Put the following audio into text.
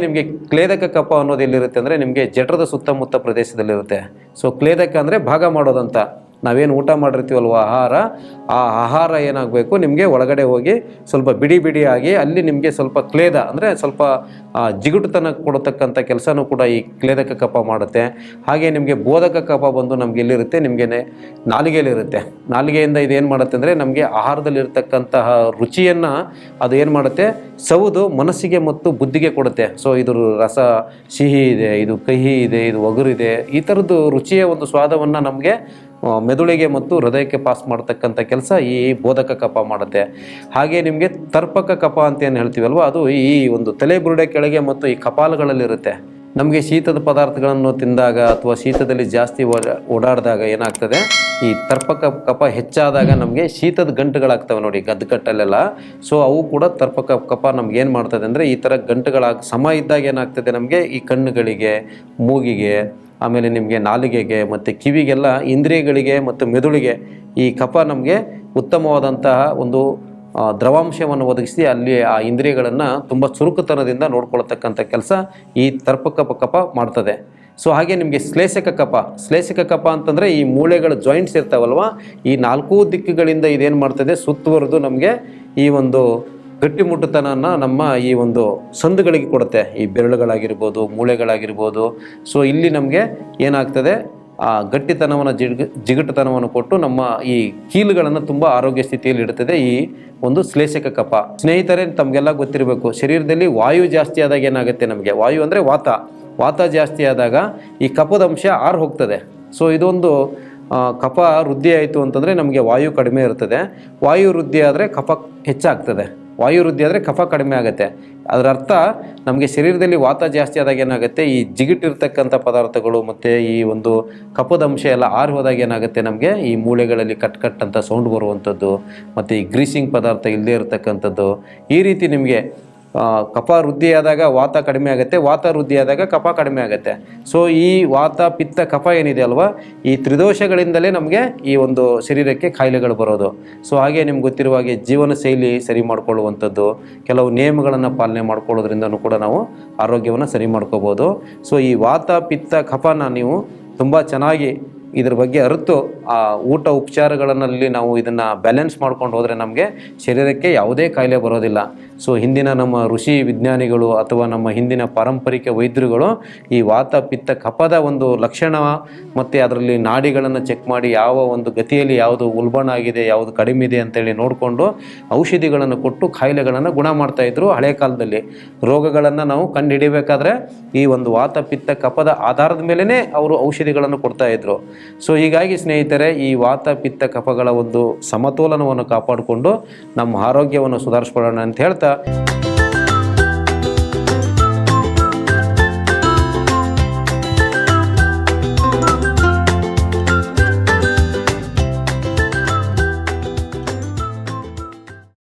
ನಿಮಗೆ ಕ್ಲೇದಕ ಕಫ ಅನ್ನೋದು ಎಲ್ಲಿರುತ್ತೆ ಅಂದರೆ ನಿಮಗೆ ಜಠರದ ಸುತ್ತಮುತ್ತ ಪ್ರದೇಶದಲ್ಲಿರುತ್ತೆ. ಸೊ ಕ್ಲೇದಕ ಅಂದರೆ ಭಾಗ ಮಾಡೋದಂತ. ನಾವೇನು ಊಟ ಮಾಡಿರ್ತೀವಲ್ವ ಆಹಾರ, ಆ ಆಹಾರ ಏನಾಗಬೇಕು ನಿಮಗೆ ಒಳಗಡೆ ಹೋಗಿ ಸ್ವಲ್ಪ ಬಿಡಿ ಬಿಡಿಯಾಗಿ ಅಲ್ಲಿ ನಿಮಗೆ ಸ್ವಲ್ಪ ಕ್ಲೇದ ಅಂದರೆ ಸ್ವಲ್ಪ ಜಿಗುಟುತನ ಕೊಡತಕ್ಕಂಥ ಕೆಲಸನೂ ಕೂಡ ಈ ಕ್ಲೇದಕ ಕಫ ಮಾಡುತ್ತೆ. ಹಾಗೆ ನಿಮಗೆ ಬೋಧಕ ಕಫ ಬಂದು ನಮಗೆ ಎಲ್ಲಿರುತ್ತೆ, ನಿಮಗೆ ನಾಲಿಗೆಯಲ್ಲಿರುತ್ತೆ. ನಾಲಿಗೆಯಿಂದ ಇದೇನು ಮಾಡುತ್ತೆ ಅಂದರೆ ನಮಗೆ ಆಹಾರದಲ್ಲಿರ್ತಕ್ಕಂತಹ ರುಚಿಯನ್ನು ಅದು ಏನು ಮಾಡುತ್ತೆ, ಸೌದು ಮನಸ್ಸಿಗೆ ಮತ್ತು ಬುದ್ಧಿಗೆ ಕೊಡುತ್ತೆ. ಸೊ ಇದ್ರ ರಸ ಸಿಹಿ ಇದೆ, ಇದು ಕಹಿ ಇದೆ, ಇದು ಒಗರಿದೆ, ಈ ಥರದ್ದು ರುಚಿಯ ಒಂದು ಸ್ವಾದವನ್ನು ನಮಗೆ ಮೆದುಳಿಗೆ ಮತ್ತು ಹೃದಯಕ್ಕೆ ಪಾಸ್ ಮಾಡ್ತಕ್ಕಂಥ ಕೆಲಸ ಈ ಬೋಧಕ ಕಫ ಮಾಡುತ್ತೆ. ಹಾಗೆ ನಿಮಗೆ ತರ್ಪಕ ಕಫ ಅಂತ ಏನು ಹೇಳ್ತೀವಲ್ವ, ಅದು ಈ ಒಂದು ತಲೆ ಬುರುಡೆ ಕೆಳಗೆ ಮತ್ತು ಈ ಕಪಾಲಗಳಲ್ಲಿರುತ್ತೆ. ನಮಗೆ ಶೀತದ ಪದಾರ್ಥಗಳನ್ನು ತಿಂದಾಗ ಅಥವಾ ಶೀತದಲ್ಲಿ ಜಾಸ್ತಿ ಓಡಾಡಿದಾಗ ಏನಾಗ್ತದೆ, ಈ ತರ್ಪಕ ಕಫ ಹೆಚ್ಚಾದಾಗ ನಮಗೆ ಶೀತದ ಗಂಟುಗಳಾಗ್ತವೆ ನೋಡಿ ಗದ್ದುಕಟ್ಟಲ್ಲೆಲ್ಲ. ಸೊ ಅವು ಕೂಡ ತರ್ಪಕ ಕಫ ನಮ್ಗೆ ಏನು ಮಾಡ್ತದೆ ಅಂದರೆ ಈ ಥರ ಗಂಟುಗಳಾಗಿ ಸಮ ಇದ್ದಾಗ ಏನಾಗ್ತದೆ ನಮಗೆ ಈ ಕಣ್ಣುಗಳಿಗೆ, ಮೂಗಿಗೆ, ಆಮೇಲೆ ನಿಮಗೆ ನಾಲಿಗೆಗೆ ಮತ್ತು ಕಿವಿಗೆಲ್ಲ ಇಂದ್ರಿಯಗಳಿಗೆ ಮತ್ತು ಮೆದುಳಿಗೆ ಈ ಕಫ ನಮಗೆ ಉತ್ತಮವಾದಂತಹ ಒಂದು ದ್ರವಾಂಶವನ್ನು ಒದಗಿಸಿ ಅಲ್ಲಿ ಆ ಇಂದ್ರಿಯಗಳನ್ನು ತುಂಬ ಚುರುಕುತನದಿಂದ ನೋಡ್ಕೊಳ್ತಕ್ಕಂಥ ಕೆಲಸ ಈ ತರ್ಪಕ ಕಫ ಮಾಡ್ತದೆ. ಸೊ ಹಾಗೆ ನಿಮಗೆ ಶ್ಲೇಷಕ ಕಫ ಅಂತಂದರೆ ಈ ಮೂಳೆಗಳ ಜಾಯಿಂಟ್ಸ್ ಇರ್ತಾವಲ್ವ, ಈ 4 ದಿಕ್ಕುಗಳಿಂದ ಇದೇನು ಮಾಡ್ತದೆ, ಸುತ್ತುವರೆದು ನಮಗೆ ಈ ಒಂದು ಗಟ್ಟಿಮುಟ್ಟುತನನ ನಮ್ಮ ಈ ಒಂದು ಸಂದುಗಳಿಗೆ ಕೊಡುತ್ತೆ. ಈ ಬೆರಳುಗಳಾಗಿರ್ಬೋದು, ಮೂಳೆಗಳಾಗಿರ್ಬೋದು. ಸೊ ಇಲ್ಲಿ ನಮಗೆ ಏನಾಗ್ತದೆ, ಆ ಗಟ್ಟಿತನವನ್ನು ಜಿಗುಟುತನವನ್ನು ಕೊಟ್ಟು ನಮ್ಮ ಈ ಕೀಲುಗಳನ್ನು ತುಂಬ ಆರೋಗ್ಯ ಸ್ಥಿತಿಯಲ್ಲಿ ಇಡುತ್ತದೆ ಈ ಒಂದು ಶ್ಲೇಷಕ ಕಫ. ಸ್ನೇಹಿತರೆ, ತಮಗೆಲ್ಲ ಗೊತ್ತಿರಬೇಕು, ಶರೀರದಲ್ಲಿ ವಾಯು ಜಾಸ್ತಿ ಆದಾಗ ಏನಾಗುತ್ತೆ, ನಮಗೆ ವಾಯು ಅಂದರೆ ವಾತ ಜಾಸ್ತಿ ಆದಾಗ ಈ ಕಫದ ಅಂಶ ಆರು ಹೋಗ್ತದೆ. ಸೊ ಇದೊಂದು ಕಫ ವೃದ್ಧಿ ಆಯಿತು ಅಂತಂದರೆ ನಮಗೆ ವಾಯು ಕಡಿಮೆ ಇರ್ತದೆ. ವಾಯು ವೃದ್ಧಿ ಆದರೆ ಕಫ ಹೆಚ್ಚಾಗ್ತದೆ, ವಾಯು ವೃದ್ಧಿ ಆದರೆ ಕಫ ಕಡಿಮೆ ಆಗುತ್ತೆ. ಅದರ ಅರ್ಥ ನಮಗೆ ಶರೀರದಲ್ಲಿ ವಾತ ಜಾಸ್ತಿ ಆದಾಗ ಏನಾಗುತ್ತೆ, ಈ ಜಿಗಿಟ್ಟಿರ್ತಕ್ಕಂಥ ಪದಾರ್ಥಗಳು ಮತ್ತು ಈ ಒಂದು ಕಫದ ಅಂಶ ಎಲ್ಲ ಆರಿ ಹೋದಾಗ ಏನಾಗುತ್ತೆ, ನಮಗೆ ಈ ಮೂಳೆಗಳಲ್ಲಿ ಕಟ್ ಅಂತ ಸೌಂಡ್ ಬರುವಂಥದ್ದು ಮತ್ತು ಈ ಗ್ರೀಸಿಂಗ್ ಪದಾರ್ಥ ಇಲ್ಲದೇ ಇರತಕ್ಕಂಥದ್ದು. ಈ ರೀತಿ ನಿಮಗೆ ಕಫ ವೃದ್ಧಿಯಾದಾಗ ವಾತ ಕಡಿಮೆ ಆಗುತ್ತೆ, ವಾತ ವೃದ್ಧಿಯಾದಾಗ ಕಫ ಕಡಿಮೆ ಆಗುತ್ತೆ. ಸೊ ಈ ವಾತ ಪಿತ್ತ ಕಫ ಏನಿದೆ ಅಲ್ವಾ, ಈ ತ್ರಿದೋಷಗಳಿಂದಲೇ ನಮಗೆ ಈ ಒಂದು ಶರೀರಕ್ಕೆ ಕಾಯಿಲೆಗಳು ಬರೋದು. ಸೊ ಹಾಗೆ ನಿಮ್ಗೆ ಗೊತ್ತಿರುವ ಹಾಗೆ ಜೀವನ ಶೈಲಿ ಸರಿ ಮಾಡ್ಕೊಳ್ಳುವಂಥದ್ದು, ಕೆಲವು ನಿಯಮಗಳನ್ನು ಪಾಲನೆ ಮಾಡ್ಕೊಳ್ಳೋದ್ರಿಂದನೂ ಕೂಡ ನಾವು ಆರೋಗ್ಯವನ್ನು ಸರಿ ಮಾಡ್ಕೋಬೋದು. ಸೊ ಈ ವಾತ ಪಿತ್ತ ಕಫನ ನೀವು ತುಂಬ ಚೆನ್ನಾಗಿ ಇದ್ರ ಬಗ್ಗೆ ಅರಿತು ಆ ಊಟ ಉಪಚಾರಗಳಲ್ಲಿ ನಾವು ಇದನ್ನು ಬ್ಯಾಲೆನ್ಸ್ ಮಾಡ್ಕೊಂಡು ಹೋದರೆ ನಮಗೆ ಶರೀರಕ್ಕೆ ಯಾವುದೇ ಕಾಯಿಲೆ ಬರೋದಿಲ್ಲ. ಸೊ ಹಿಂದಿನ ನಮ್ಮ ಋಷಿ ವಿಜ್ಞಾನಿಗಳು ಅಥವಾ ನಮ್ಮ ಹಿಂದಿನ ಪಾರಂಪರಿಕ ವೈದ್ಯರುಗಳು ಈ ವಾತ ಪಿತ್ತ ಕಫದ ಒಂದು ಲಕ್ಷಣ ಮತ್ತು ಅದರಲ್ಲಿ ನಾಡಿಗಳನ್ನು ಚೆಕ್ ಮಾಡಿ ಯಾವ ಒಂದು ಗತಿಯಲ್ಲಿ ಯಾವುದು ಉಲ್ಬಣ ಆಗಿದೆ, ಯಾವುದು ಕಡಿಮೆ ಇದೆ ಅಂತೇಳಿ ನೋಡಿಕೊಂಡು ಔಷಧಿಗಳನ್ನು ಕೊಟ್ಟು ಕಾಯಿಲೆಗಳನ್ನು ಗುಣ ಮಾಡ್ತಾಯಿದ್ರು. ಹಳೆ ಕಾಲದಲ್ಲಿ ರೋಗಗಳನ್ನು ನಾವು ಕಂಡುಹಿಡಿಯಬೇಕಾದ್ರೆ ಈ ಒಂದು ವಾತ ಪಿತ್ತ ಕಫದ ಆಧಾರದ ಮೇಲೇ ಅವರು ಔಷಧಿಗಳನ್ನು ಕೊಡ್ತಾಯಿದ್ರು. ಸೊ ಹೀಗಾಗಿ ಸ್ನೇಹಿತರೆ, ಈ ವಾತ ಪಿತ್ತ ಕಫಗಳ ಒಂದು ಸಮತೋಲನವನ್ನು ಕಾಪಾಡಿಕೊಂಡು ನಮ್ಮ ಆರೋಗ್ಯವನ್ನು ಸುಧಾರಿಸ್ಕೊಳ್ಳೋಣ ಅಂತ ಹೇಳ್ತಾ